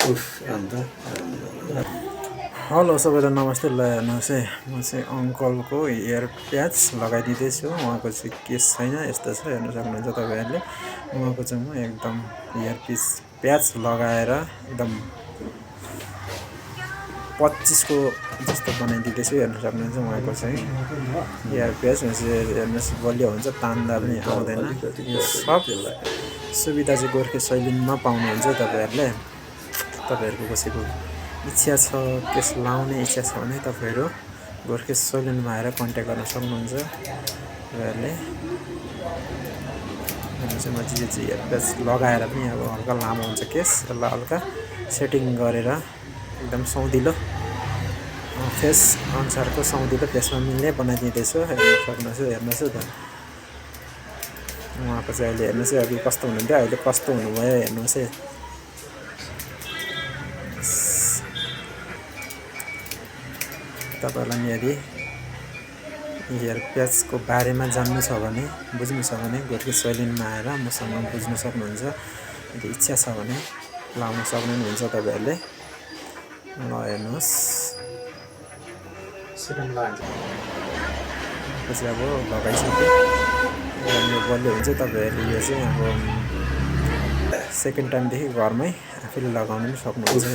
अन्त हेलो सबैलाई नमस्ते। ल हेर्नुहोस् है, म चाहिँ अङ्कलको इयर प्याच लगाइदिँदैछु। उहाँको चाहिँ केस छैन, यस्तो छ, हेर्नु सक्नुहुन्छ तपाईँहरूले। उहाँको चाहिँ म एकदम इयर प्याच लगाएर एकदम 25 को जस्तो बनाइदिँदैछु। हेर्नु सक्नुहुन्छ उहाँको चाहिँ इयर प्याच हेर्नुहोस्, बलियो हुन्छ, तान्दा पनि आउँदैन। यो सब सुविधा चाहिँ गोर्खे सैलुनमा पाउनुहुन्छ तपाईँहरूले। तपाईँहरूको कसैको इच्छा छ, केस लाउने इच्छा छ भने तपाईँहरू गोर्खे सैलुनमा आएर कन्ट्याक्ट गर्न सक्नुहुन्छ। तपाईँहरूले चाहिँ म चाहिँ इयर प्याच लगाएर पनि अब हल्का लामो हुन्छ केस, यसलाई हल्का सेटिङ गरेर एकदम सुहाउँदिलो फेस अनुसारको सुहाउँदिलो फेसमा मिल्ने बनाइदिँदैछु। हेर्नुहोस् त उहाँको चाहिँ अहिले हेर्नुहोस् है, अघि कस्तो हुनुहुन्थ्यो, अहिले कस्तो हुनुभयो हेर्नुहोस् है। तपाईँलाई यदि इयर प्याचको बारेमा जान्नु छ भने, बुझ्नु छ भने गोर्खे सैलुनमा आएर मसँग बुझ्नु सक्नुहुन्छ। यदि इच्छा छ भने लाउन सक्नुहुन्छ तपाईँहरूले। ल हेर्नुहोस्, पछि अब लगाइसक्यो, यो बलियो हुन्छ। तपाईँहरूले यो चाहिँ अब सेकेन्ड टाइमदेखि घरमै आफैले लगाउनु पनि सक्नुहुन्छ।